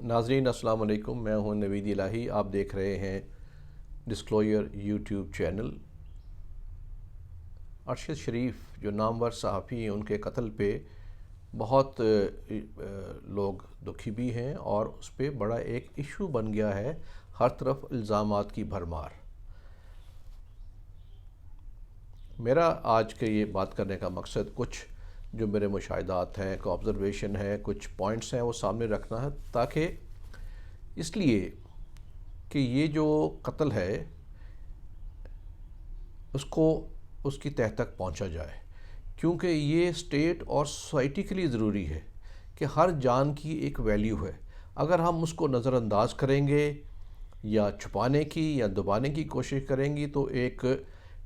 ناظرین السلام علیکم، میں ہوں نوید الہی۔ آپ دیکھ رہے ہیں ڈسکلوجر یوٹیوب چینل۔ ارشد شریف جو نامور صحافی ہیں، ان کے قتل پہ بہت لوگ دکھی بھی ہیں اور اس پہ بڑا ایک ایشو بن گیا ہے، ہر طرف الزامات کی بھرمار۔ میرا آج کے یہ بات کرنے کا مقصد کچھ جو میرے مشاہدات ہیں، کو آبزرویشن ہے، کچھ پوائنٹس ہیں، وہ سامنے رکھنا ہے، تاکہ اس لیے کہ یہ جو قتل ہے اس کی تہہ تک پہنچا جائے، کیونکہ یہ اسٹیٹ اور سوسائٹی کے لیے ضروری ہے کہ ہر جان کی ایک ویلیو ہے۔ اگر ہم اس کو نظر انداز کریں گے یا چھپانے کی یا دبانے کی کوشش کریں گی تو ایک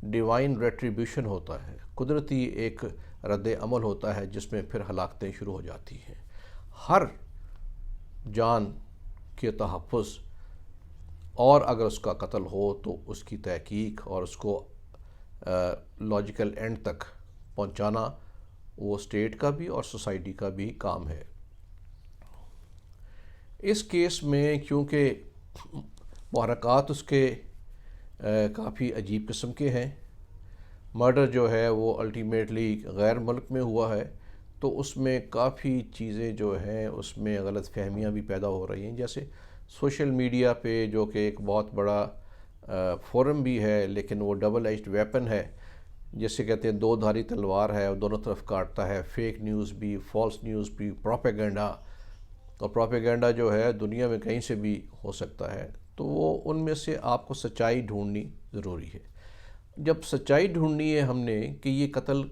ڈیوائن ریٹریبیوشن ہوتا ہے، قدرتی ایک رد عمل ہوتا ہے، جس میں پھر ہلاکتیں شروع ہو جاتی ہیں۔ ہر جان کے تحفظ اور اگر اس کا قتل ہو تو اس کی تحقیق اور اس کو لاجیکل اینڈ تک پہنچانا وہ اسٹیٹ کا بھی اور سوسائٹی کا بھی کام ہے۔ اس کیس میں کیونکہ محرکات اس کے کافی عجیب قسم کے ہیں، مرڈر جو ہے وہ الٹیمیٹلی غیر ملک میں ہوا ہے، تو اس میں کافی چیزیں جو ہیں اس میں غلط فہمیاں بھی پیدا ہو رہی ہیں، جیسے سوشل میڈیا پہ، جو کہ ایک بہت بڑا فورم بھی ہے لیکن وہ ڈبل ایجڈ ویپن ہے، جسے کہتے ہیں دو دھاری تلوار ہے، اور دونوں طرف کاٹتا ہے۔ فیک نیوز بھی، فالس نیوز بھی، پروپیگنڈا، اور پروپیگنڈا جو ہے دنیا میں کہیں سے بھی ہو سکتا ہے، تو وہ ان میں سے آپ کو سچائی ڈھونڈنی ضروری ہے۔ جب سچائی ڈھونڈنی ہے ہم نے کہ یہ قتل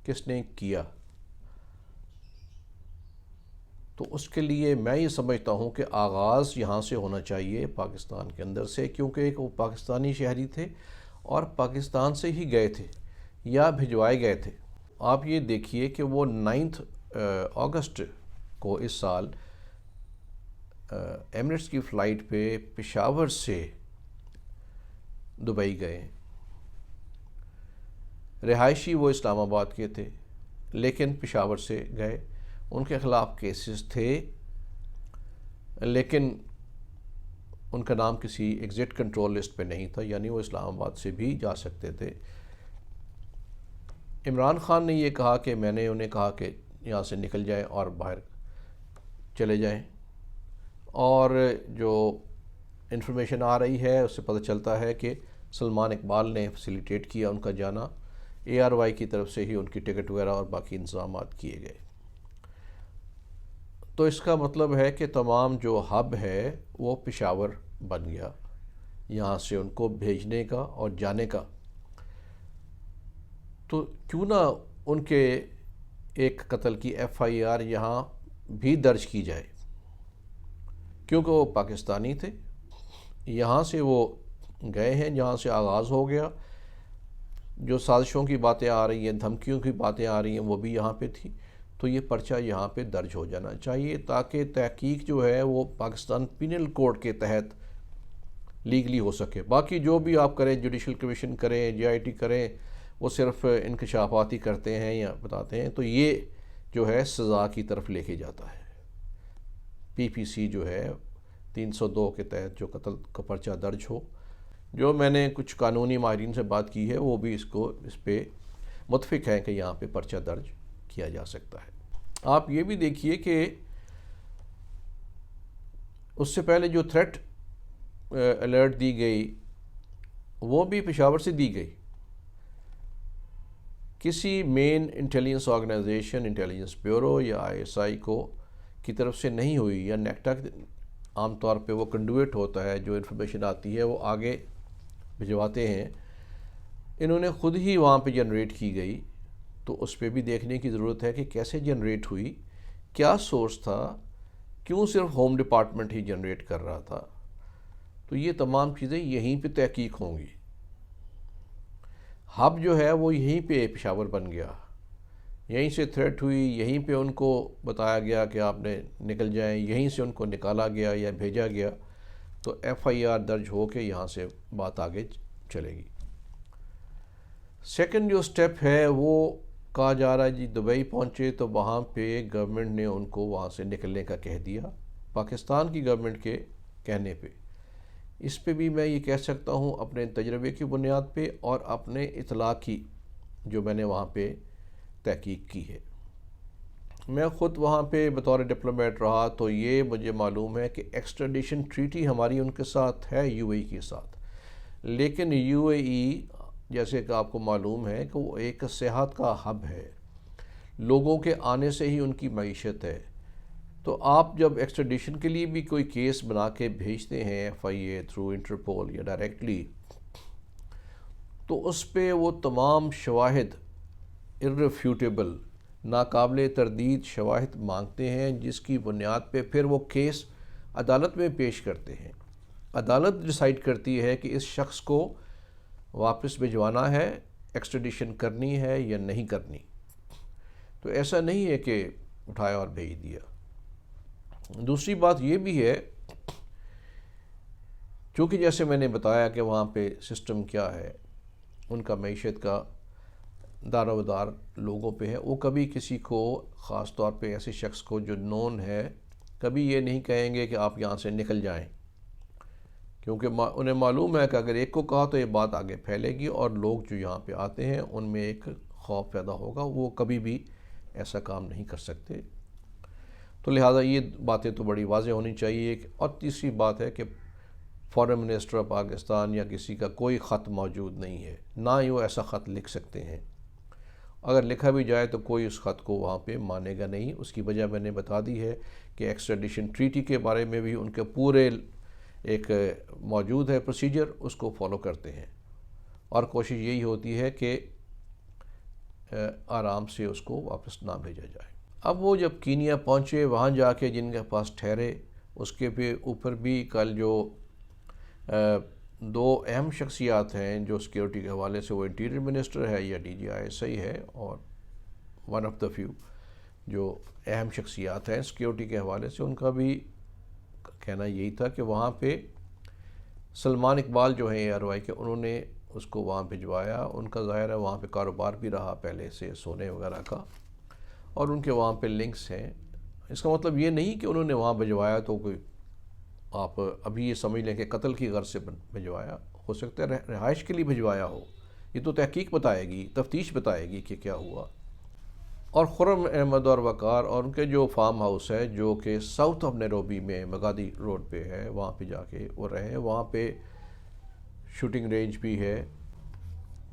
کس نے کیا، تو اس کے لیے میں یہ سمجھتا ہوں کہ آغاز یہاں سے ہونا چاہیے، پاکستان کے اندر سے، کیونکہ ایک وہ پاکستانی شہری تھے اور پاکستان سے ہی گئے تھے یا بھجوائے گئے تھے۔ آپ یہ دیکھیے کہ وہ 9 اگست کو اس سال ایمریٹس کی فلائٹ پہ پشاور سے دبئی گئے۔ رہائشی وہ اسلام آباد کے تھے لیکن پشاور سے گئے۔ ان کے خلاف کیسز تھے لیکن ان کا نام کسی ایگزٹ کنٹرول لسٹ پہ نہیں تھا، یعنی وہ اسلام آباد سے بھی جا سکتے تھے۔ عمران خان نے یہ کہا کہ میں نے انہیں کہا کہ یہاں سے نکل جائیں اور باہر چلے جائیں، اور جو انفارمیشن آ رہی ہے اس سے پتہ چلتا ہے کہ سلمان اقبال نے فیسیلیٹیٹ کیا ان کا جانا، ARY کی طرف سے ہی ان کی ٹکٹ وغیرہ اور باقی انتظامات کیے گئے۔ تو اس کا مطلب ہے کہ تمام جو ہب ہے وہ پشاور بن گیا، یہاں سے ان کو بھیجنے کا اور جانے کا۔ تو کیوں نہ ان کے ایک قتل کی FIR یہاں بھی درج کی جائے، کیونکہ وہ پاکستانی تھے، یہاں سے وہ گئے ہیں، جہاں سے آغاز ہو گیا۔ جو سازشوں کی باتیں آ رہی ہیں، دھمکیوں کی باتیں آ رہی ہیں، وہ بھی یہاں پہ تھی، تو یہ پرچہ یہاں پہ درج ہو جانا چاہیے، تاکہ تحقیق جو ہے وہ پاکستان پینل کوڈ کے تحت لیگلی ہو سکے۔ باقی جو بھی آپ کریں، جوڈیشل کمیشن کریں، JIT کریں، وہ صرف انکشافاتی کرتے ہیں یا بتاتے ہیں، تو یہ جو ہے سزا کی طرف لے کے جاتا ہے۔ PPC جو ہے 302 کے تحت جو قتل کا پرچہ درج ہو، جو میں نے کچھ قانونی ماہرین سے بات کی ہے، وہ بھی اس پہ متفق ہیں کہ یہاں پہ پرچہ درج کیا جا سکتا ہے۔ آپ یہ بھی دیکھیے کہ اس سے پہلے جو تھریٹ الرٹ دی گئی وہ بھی پشاور سے دی گئی، کسی مین انٹیلیجنس آرگنائزیشن، انٹیلیجنس بیورو یا ISI کی طرف سے نہیں ہوئی، یا نیکٹا عام طور پہ وہ کنڈویٹ ہوتا ہے، جو انفارمیشن آتی ہے وہ آگے بھجواتے ہیں، انہوں نے خود ہی وہاں پہ جنریٹ کی گئی۔ تو اس پہ بھی دیکھنے کی ضرورت ہے کہ کیسے جنریٹ ہوئی، کیا سورس تھا، کیوں صرف ہوم ڈپارٹمنٹ ہی جنریٹ کر رہا تھا۔ تو یہ تمام چیزیں یہیں پہ تحقیق ہوں گی۔ ہب جو ہے وہ یہیں پہ پشاور بن گیا، یہیں سے تھریٹ ہوئی، یہیں پہ ان کو بتایا گیا کہ آپ نے نکل جائیں، یہیں سے ان کو نکالا گیا یا بھیجا گیا، تو FIR درج ہو کے یہاں سے بات آگے چلے گی۔ سیکنڈ جو سٹیپ ہے وہ کہا جا رہا ہے جی دبئی پہنچے تو وہاں پہ گورنمنٹ نے ان کو وہاں سے نکلنے کا کہہ دیا، پاکستان کی گورنمنٹ کے کہنے پہ. اس پہ بھی میں یہ کہہ سکتا ہوں اپنے تجربے کی بنیاد پہ اور اپنے اطلاع کی جو میں نے وہاں پہ تحقیق کی ہے. میں خود وہاں پہ بطور ڈپلومیٹ رہا تو یہ مجھے معلوم ہے کہ ایکسٹریڈیشن ٹریٹی ہماری ان کے ساتھ ہے یو اے ای کے ساتھ، لیکن یو اے ای جیسے کہ آپ کو معلوم ہے کہ وہ ایک سیاحت کا ہب ہے، لوگوں کے آنے سے ہی ان کی معیشت ہے. تو آپ جب ایکسٹریڈیشن کے لیے بھی کوئی کیس بنا کے بھیجتے ہیں ایف آئی اے تھرو انٹرپول یا ڈائریکٹلی، تو اس پہ وہ تمام شواہد irrefutable ناقابل تردید شواہد مانگتے ہیں، جس کی بنیاد پہ پھر وہ کیس عدالت میں پیش کرتے ہیں. عدالت ڈیسائیڈ کرتی ہے کہ اس شخص کو واپس بھجوانا ہے، ایکسٹریڈیشن کرنی ہے یا نہیں کرنی. تو ایسا نہیں ہے کہ اٹھایا اور بھیج دیا. دوسری بات یہ بھی ہے، چونکہ جیسے میں نے بتایا کہ وہاں پہ سسٹم کیا ہے، ان کا معیشت کا دار و دار لوگوں پہ ہے. وہ کبھی کسی کو، خاص طور پہ ایسے شخص کو جو نون ہے، کبھی یہ نہیں کہیں گے کہ آپ یہاں سے نکل جائیں، کیونکہ انہیں معلوم ہے کہ اگر ایک کو کہا تو یہ بات آگے پھیلے گی اور لوگ جو یہاں پہ آتے ہیں ان میں ایک خوف پیدا ہوگا. وہ کبھی بھی ایسا کام نہیں کر سکتے. تو لہٰذا یہ باتیں تو بڑی واضح ہونی چاہیے. اور تیسری بات ہے کہ فارن منسٹر آف پاکستان یا کسی کا کوئی خط موجود نہیں ہے، نہ ہی وہ ایسا خط لکھ سکتے ہیں. اگر لکھا بھی جائے تو کوئی اس خط کو وہاں پہ مانے گا نہیں. اس کی وجہ میں نے بتا دی ہے کہ ایکسٹریڈیشن ٹریٹی کے بارے میں بھی ان کے پورے ایک موجود ہے پروسیجر، اس کو فالو کرتے ہیں اور کوشش یہی ہوتی ہے کہ آرام سے اس کو واپس نہ بھیجا جائے. اب وہ جب کینیا پہنچے، وہاں جا کے جن کے پاس ٹھہرے، اس کے اوپر بھی کل جو دو اہم شخصیات ہیں جو سیکیورٹی کے حوالے سے، وہ انٹیریئر منسٹر ہے یا D G I S I ہے، اور ون آف دا فیو جو اہم شخصیات ہیں سیکیورٹی کے حوالے سے، ان کا بھی کہنا یہی تھا کہ وہاں پہ سلمان اقبال جو ہیں ARY کے، انہوں نے اس کو وہاں بھجوایا. ان کا ظاہر ہے وہاں پہ کاروبار بھی رہا پہلے سے سونے وغیرہ کا، اور ان کے وہاں پہ لنکس ہیں. اس کا مطلب یہ نہیں کہ انہوں نے وہاں بھجوایا تو کوئی آپ ابھی یہ سمجھ لیں کہ قتل کی غرض سے بھجوایا. ہو سکتا ہے رہائش کے لیے بھجوایا ہو. یہ تو تحقیق بتائے گی، تفتیش بتائے گی کہ کیا ہوا. اور خرم احمد اور وقار اور ان کے جو فارم ہاؤس ہے جو کہ ساؤتھ آف نیروبی میں مگادی روڈ پہ ہے، وہاں پہ جا کے وہ رہے. وہاں پہ شوٹنگ رینج بھی ہے.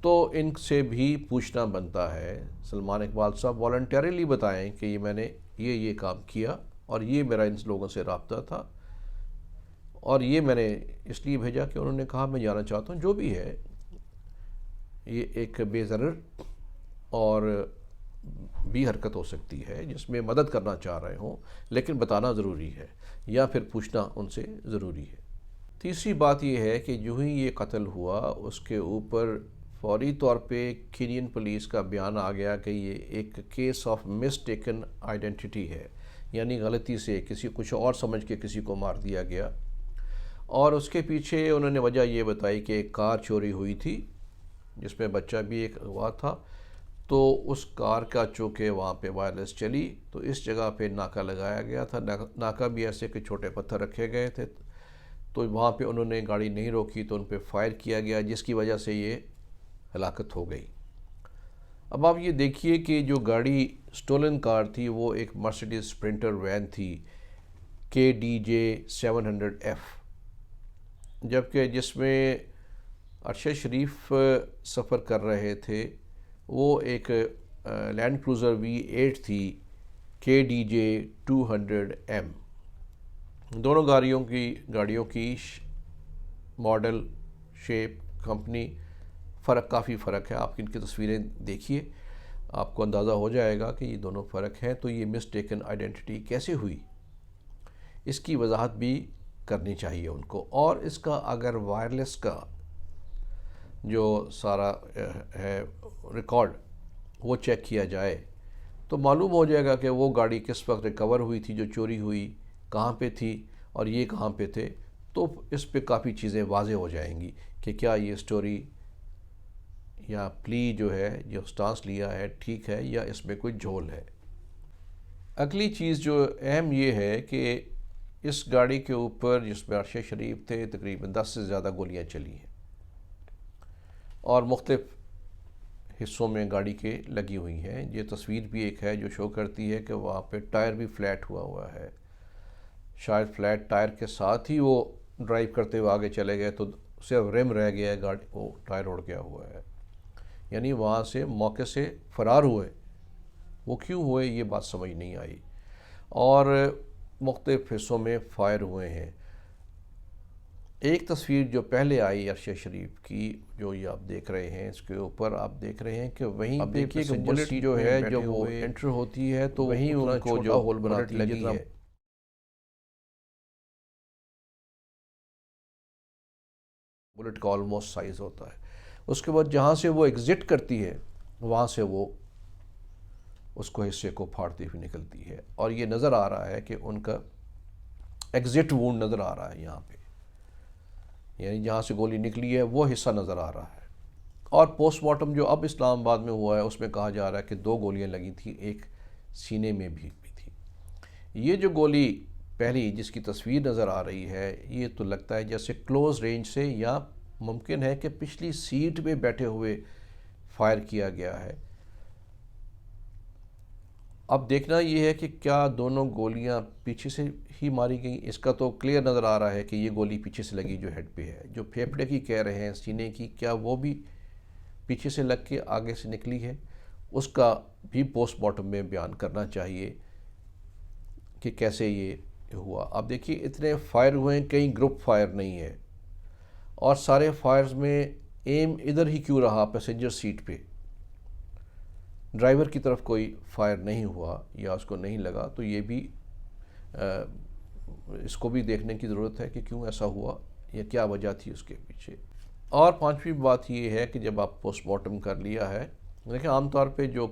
تو ان سے بھی پوچھنا بنتا ہے. سلمان اقبال صاحب والنٹیرلی بتائیں کہ یہ میں نے یہ کام کیا اور یہ میرا ان لوگوں سے رابطہ تھا اور یہ میں نے اس لیے بھیجا کہ انہوں نے کہا میں جانا چاہتا ہوں. جو بھی ہے یہ ایک بے ضرر اور بھی حرکت ہو سکتی ہے جس میں مدد کرنا چاہ رہے ہوں، لیکن بتانا ضروری ہے یا پھر پوچھنا ان سے ضروری ہے. تیسری بات یہ ہے کہ جو ہی یہ قتل ہوا اس کے اوپر فوری طور پہ کینین پولیس کا بیان آ گیا کہ یہ ایک کیس آف مسٹیکن آئیڈینٹی ہے، یعنی غلطی سے کسی کچھ اور سمجھ کے کسی کو مار دیا گیا. اور اس کے پیچھے انہوں نے وجہ یہ بتائی کہ ایک کار چوری ہوئی تھی جس میں بچہ بھی ایک اغوا تھا. تو اس کار کا چونکہ وہاں پہ وائرلیس چلی تو اس جگہ پہ ناکہ لگایا گیا تھا. ناکہ بھی ایسے کہ چھوٹے پتھر رکھے گئے تھے، تو وہاں پہ انہوں نے گاڑی نہیں روکی تو ان پہ فائر کیا گیا، جس کی وجہ سے یہ ہلاکت ہو گئی. اب آپ یہ دیکھیے کہ جو گاڑی سٹولن کار تھی وہ ایک مرسیڈیز اسپرنٹر وین تھی KDJ 700F، جبکہ جس میں ارشد شریف سفر کر رہے تھے وہ ایک لینڈ کروزر V8 تھی KDJ 200M. دونوں گاڑیوں کی ماڈل، شیپ، کمپنی کافی فرق ہے. آپ ان کی تصویریں دیکھیے، آپ کو اندازہ ہو جائے گا کہ یہ دونوں فرق ہیں. تو یہ مسٹیکن آئیڈینٹی کیسے ہوئی، اس کی وضاحت بھی کرنی چاہیے ان کو. اور اس کا اگر وائرلیس کا جو سارا ہے ریکارڈ وہ چیک کیا جائے تو معلوم ہو جائے گا کہ وہ گاڑی کس وقت ریکور ہوئی تھی جو چوری ہوئی، کہاں پہ تھی اور یہ کہاں پہ تھے. تو اس پہ کافی چیزیں واضح ہو جائیں گی کہ کیا یہ سٹوری یا پلی جو ہے، جو سٹانس لیا ہے، ٹھیک ہے یا اس میں کوئی جھول ہے. اگلی چیز جو اہم یہ ہے کہ اس گاڑی کے اوپر جس میں عرشہ شریف تھے تقریباً 10 سے زیادہ گولیاں چلی ہیں اور مختلف حصوں میں گاڑی کے لگی ہوئی ہیں. یہ تصویر بھی ایک ہے جو شو کرتی ہے کہ وہاں پہ ٹائر بھی فلیٹ ہوا ہے. شاید فلیٹ ٹائر کے ساتھ ہی وہ ڈرائیو کرتے ہوئے آگے چلے گئے تو صرف رم رہ گیا ہے, گاڑی وہ ٹائر اڑ گیا ہوا ہے. یعنی وہاں سے موقع سے فرار ہوئے. وہ کیوں ہوئے یہ بات سمجھ نہیں آئی. اور مختلف حصوں میں فائر ہوئے ہیں. ایک تصویر جو پہلے آئی عرشہ شریف کی جو یہ آپ دیکھ رہے ہیں, اس کے اوپر آپ دیکھ رہے ہیں کہ وہیں پہ دیکھیے کہ بلٹ جو ہے جب وہ انٹر ہوتی ہے تو وہیں ان کو جو ہول بناتی لگی ہے. بلٹ کا آلموسٹ سائز ہوتا ہے. اس کے بعد جہاں سے وہ ایگزٹ کرتی ہے وہاں سے وہ اس کو حصے کو پھاڑتی ہوئی نکلتی ہے. اور یہ نظر آ رہا ہے کہ ان کا ایگزٹ وونڈ نظر آ رہا ہے یہاں پہ, یعنی جہاں سے گولی نکلی ہے وہ حصہ نظر آ رہا ہے. اور پوسٹ مارٹم جو اب اسلام آباد میں ہوا ہے اس میں کہا جا رہا ہے کہ 2 گولیاں لگی تھیں, ایک سینے میں بھی تھی. یہ جو گولی پہلی جس کی تصویر نظر آ رہی ہے یہ تو لگتا ہے جیسے کلوز رینج سے, یا ممکن ہے کہ پچھلی سیٹ میں بیٹھے ہوئے فائر کیا گیا ہے. اب دیکھنا یہ ہے کہ کیا دونوں گولیاں پیچھے سے ہی ماری گئیں. اس کا تو کلیئر نظر آ رہا ہے کہ یہ گولی پیچھے سے لگی جو ہیڈ پہ ہے. جو پھیپھڑے کی کہہ رہے ہیں سینے کی, کیا وہ بھی پیچھے سے لگ کے آگے سے نکلی ہے؟ اس کا بھی پوسٹ مارٹم میں بیان کرنا چاہیے کہ کیسے یہ ہوا. اب دیکھیے اتنے فائر ہوئے ہیں, کہیں گروپ فائر نہیں ہے, اور سارے فائرز میں ایم ادھر ہی کیوں رہا پیسنجر سیٹ پہ, ڈرائیور کی طرف کوئی فائر نہیں ہوا یا اس کو نہیں لگا. تو یہ بھی اس کو بھی دیکھنے کی ضرورت ہے کہ کیوں ایسا ہوا یا کیا وجہ تھی اس کے پیچھے. اور 5ویں بات یہ ہے کہ جب آپ پوسٹ مارٹم کر لیا ہے, دیکھیں عام طور پہ جو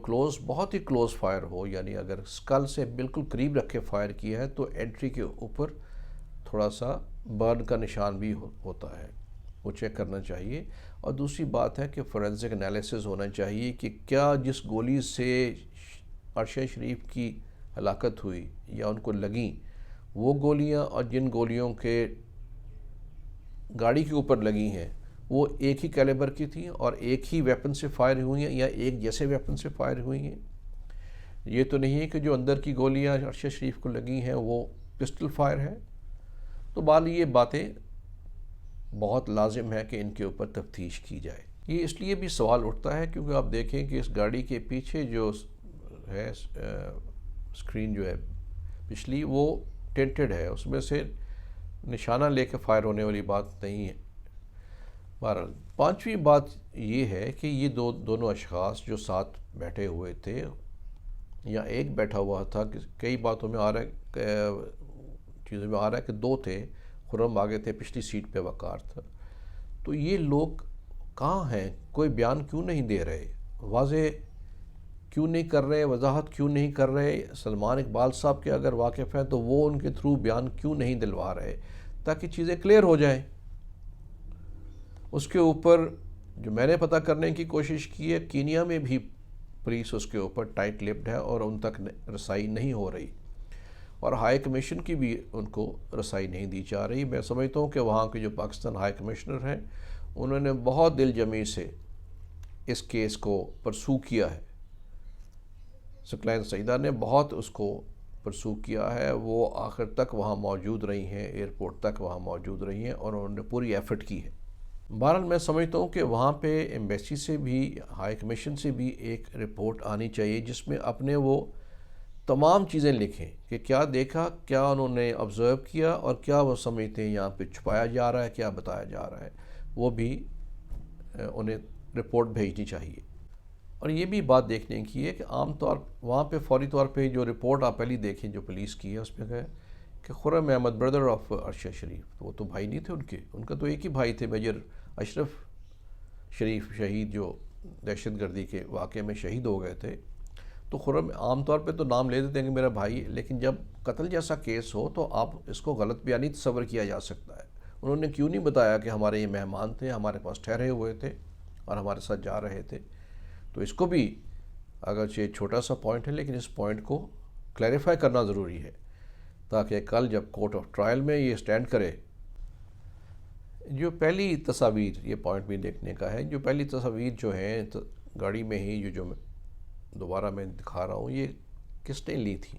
بہت ہی کلوز فائر ہو, یعنی اگر اسکل سے بالکل قریب رکھ کے فائر کیا ہے تو انٹری کے اوپر تھوڑا سا برن کا نشان بھی ہوتا ہے, وہ چیک کرنا چاہیے. اور دوسری بات ہے کہ فورینسک انالیسس ہونا چاہیے کہ کیا جس گولی سے عرشہ شریف کی ہلاکت ہوئی یا ان کو لگیں وہ گولیاں اور جن گولیوں کے گاڑی کے اوپر لگی ہیں وہ ایک ہی کیلیبر کی تھیں اور ایک ہی ویپن سے فائر ہوئی ہیں یا ایک جیسے ویپن سے فائر ہوئی ہیں. یہ تو نہیں ہے کہ جو اندر کی گولیاں عرشہ شریف کو لگی ہیں وہ پسٹل فائر ہے. تو بال یہ باتیں بہت لازم ہے کہ ان کے اوپر تفتیش کی جائے. یہ اس لیے بھی سوال اٹھتا ہے کیونکہ آپ دیکھیں کہ اس گاڑی کے پیچھے جو ہے اسکرین جو ہے پچھلی وہ ٹینٹڈ ہے, اس میں سے نشانہ لے کے فائر ہونے والی بات نہیں ہے. بہرحال 5ویں بات یہ ہے کہ یہ دونوں اشخاص جو ساتھ بیٹھے ہوئے تھے یا ایک بیٹھا ہوا تھا, کئی باتوں میں آ رہا ہے, چیزوں میں آ رہا ہے کہ 2 تھے, خرم آگے تھے, پچھلی سیٹ پہ وقار تھا. تو یہ لوگ کہاں ہیں؟ کوئی بیان کیوں نہیں دے رہے, واضح کیوں نہیں کر رہے, وضاحت کیوں نہیں کر رہے؟ سلمان اقبال صاحب کے اگر واقف ہیں تو وہ ان کے تھرو بیان کیوں نہیں دلوا رہے تاکہ چیزیں کلیئر ہو جائیں. اس کے اوپر جو میں نے پتہ کرنے کی کوشش کی ہے, کینیا میں بھی پولیس اس کے اوپر ٹائٹ لپڈ ہے اور ان تک رسائی نہیں ہو رہی, اور ہائی کمیشن کی بھی ان کو رسائی نہیں دی جا رہی. میں سمجھتا ہوں کہ وہاں کے جو پاکستان ہائی کمشنر ہیں انہوں نے بہت دل جمی سے اس کیس کو پرسو کیا ہے. سکلین سعیدہ نے بہت اس کو پرسو کیا ہے, وہ آخر تک وہاں موجود رہی ہیں, ایئرپورٹ تک وہاں موجود رہی ہیں اور انہوں نے پوری ایفرٹ کی ہے. بہرحال میں سمجھتا ہوں کہ وہاں پہ ایمبیسی سے بھی ہائی کمیشن سے بھی ایک رپورٹ آنی چاہیے جس میں اپنے وہ تمام چیزیں لکھیں کہ کیا دیکھا, کیا انہوں نے آبزرو کیا اور کیا وہ سمجھتے ہیں یہاں پہ چھپایا جا رہا ہے, کیا بتایا جا رہا ہے. وہ بھی انہیں رپورٹ بھیجنی چاہیے. اور یہ بھی بات دیکھنے کی ہے کہ عام طور وہاں پہ فوری طور پہ جو رپورٹ آپ پہلی دیکھیں جو پولیس کی ہے اس میں ہے کہ خرم احمد بردر آف عرشہ شریف, وہ تو بھائی نہیں تھے ان کا تو ایک ہی بھائی تھے, میجر اشرف شریف شہید جو دہشت گردی کے واقعے میں شہید ہو گئے تھے. تو خرم عام طور پہ تو نام لے دیتے ہیں کہ میرا بھائی, لیکن جب قتل جیسا کیس ہو تو آپ اس کو غلط بیانی تصور کیا جا سکتا ہے. انہوں نے کیوں نہیں بتایا کہ ہمارے یہ مہمان تھے, ہمارے پاس ٹھہرے ہوئے تھے اور ہمارے ساتھ جا رہے تھے. تو اس کو بھی اگرچہ چھوٹا سا پوائنٹ ہے لیکن اس پوائنٹ کو کلیریفائی کرنا ضروری ہے تاکہ کل جب کورٹ آف ٹرائل میں یہ سٹینڈ کرے. جو پہلی تصاویر، یہ پوائنٹ بھی دیکھنے کا ہے، جو پہلی تصاویر جو ہیں گاڑی میں ہی جو میں دوبارہ میں دکھا رہا ہوں، یہ کس نے لی تھی؟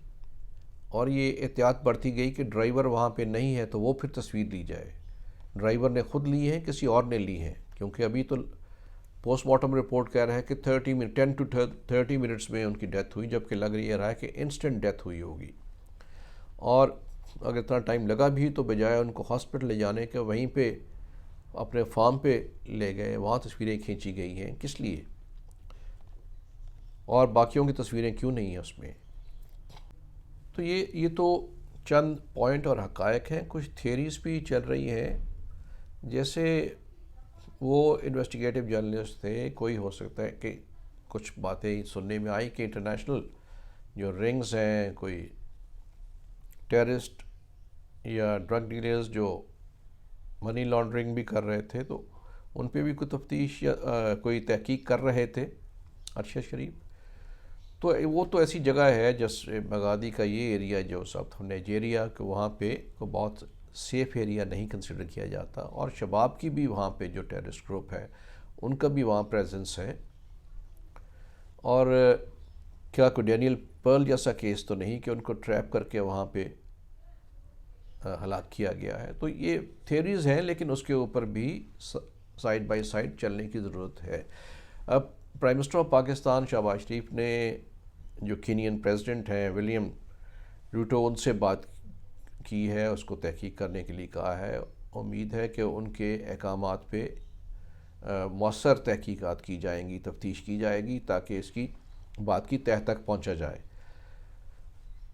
اور یہ احتیاط برتی گئی کہ ڈرائیور وہاں پہ نہیں ہے تو وہ پھر تصویر لی جائے. ڈرائیور نے خود لی ہے، کسی اور نے لی ہے؟ کیونکہ ابھی تو پوسٹ مارٹم رپورٹ کہہ رہا ہے کہ 10 to 30 منٹس میں ان کی ڈیتھ ہوئی، جبکہ لگ رہا ہے کہ انسٹنٹ ڈیتھ ہوئی ہوگی. اور اگر اتنا ٹائم لگا بھی تو بجائے ان کو ہاسپٹل لے جانے کے وہیں پہ اپنے فارم پہ لے گئے، وہاں تصویریں کھینچی گئی ہیں. کس لیے؟ اور باقیوں کی تصویریں کیوں نہیں ہیں اس میں؟ تو یہ تو چند پوائنٹ اور حقائق ہیں. کچھ تھیریز بھی چل رہی ہیں، جیسے وہ انویسٹیگیٹو جرنلسٹ تھے، کوئی ہو سکتا ہے کہ کچھ باتیں سننے میں آئی کہ انٹرنیشنل جو رنگز ہیں، کوئی ٹیررسٹ یا ڈرگ ڈیلرز جو منی لانڈرنگ بھی کر رہے تھے، تو ان پہ بھی کوئی تفتیش یا کوئی تحقیق کر رہے تھے ارشد شریف. تو وہ تو ایسی جگہ ہے جیسے بغدادی کا یہ ایریا جو سب نائجیریا کہ وہاں پہ کو بہت سیف ایریا نہیں کنسیڈر کیا جاتا، اور شباب کی بھی وہاں پہ جو ٹیررسٹ گروپ ہے ان کا بھی وہاں پریزنس ہے. اور کیا کوئی ڈینیل پرل جیسا کیس تو نہیں کہ ان کو ٹریپ کر کے وہاں پہ ہلاک کیا گیا ہے؟ تو یہ تھیریز ہیں، لیکن اس کے اوپر بھی سائڈ بائی سائڈ چلنے کی ضرورت ہے. اب prime minister of Pakistan Shehbaz Sharif نے جو کینین پریزیڈنٹ ہیں ولیم روٹو، ان سے بات کی ہے، اس کو تحقیق کرنے کے لیے کہا ہے. امید ہے کہ ان کے احکامات پہ مؤثر تحقیقات کی جائیں گی، تفتیش کی جائے گی، تاکہ اس کی بات کی تہہ تک پہنچا جائے.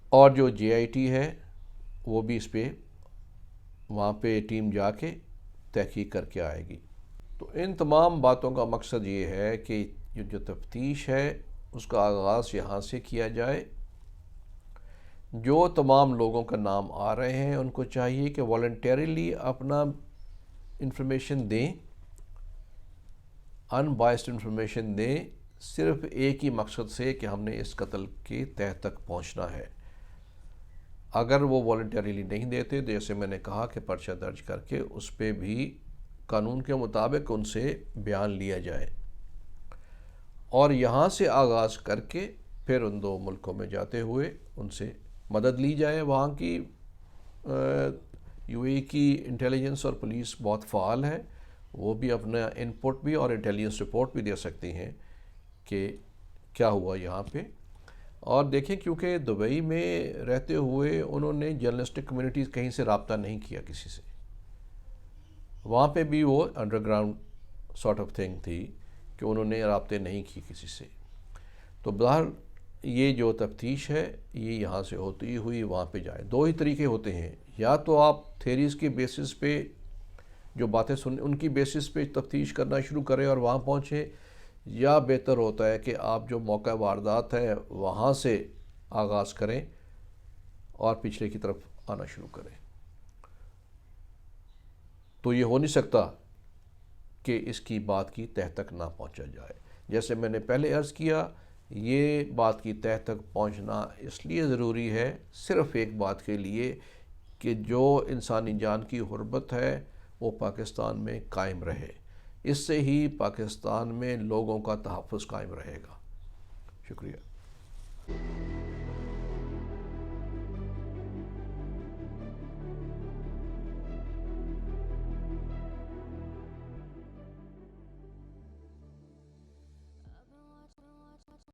اور جو JIT ہے وہ بھی اس پہ وہاں پہ ٹیم جا کے تحقیق کر کے آئے گی. تو ان تمام باتوں کا مقصد یہ ہے کہ جو تفتیش ہے اس کا آغاز یہاں سے کیا جائے. جو تمام لوگوں کا نام آ رہے ہیں ان کو چاہیے کہ والنٹیریلی اپنا انفارمیشن دیں، ان بائسڈ انفارمیشن دیں، صرف ایک ہی مقصد سے کہ ہم نے اس قتل کی تہہ تک پہنچنا ہے. اگر وہ والنٹیریلی نہیں دیتے، جیسے میں نے کہا کہ پرچہ درج کر کے اس پہ بھی قانون کے مطابق ان سے بیان لیا جائے، اور یہاں سے آغاز کر کے پھر ان دو ملکوں میں جاتے ہوئے ان سے مدد لی جائے. وہاں کی UAE کی انٹیلیجنس اور پولیس بہت فعال ہے، وہ بھی اپنا انپٹ بھی اور انٹیلیجنس رپورٹ بھی دے سکتی ہیں کہ کیا ہوا یہاں پہ. اور دیکھیں کیونکہ دبئی میں رہتے ہوئے انہوں نے جرنلسٹک کمیونٹیز کہیں سے رابطہ نہیں کیا کسی سے، وہاں پہ بھی وہ under ground sort of thing تھی کہ انہوں نے رابطے نہیں کی کسی سے. تو بہرحال یہ جو تفتیش ہے یہ یہاں سے ہوتی ہوئی وہاں پہ جائے. دو ہی طریقے ہوتے ہیں، یا تو آپ تھیریز کے بیسس پہ جو باتیں سنیں ان کی بیسس پہ تفتیش کرنا شروع کریں اور وہاں پہنچیں، یا بہتر ہوتا ہے کہ آپ جو موقع واردات ہے وہاں سے آغاز کریں اور پچھلے کی طرف آنا شروع کریں. تو یہ ہو نہیں سکتا کہ اس کی بات کی تہہ تک نہ پہنچا جائے. جیسے میں نے پہلے عرض کیا، یہ بات کی تہہ تک پہنچنا اس لیے ضروری ہے، صرف ایک بات کے لیے کہ جو انسانی جان کی حرمت ہے وہ پاکستان میں قائم رہے. اس سے ہی پاکستان میں لوگوں کا تحفظ قائم رہے گا. شکریہ.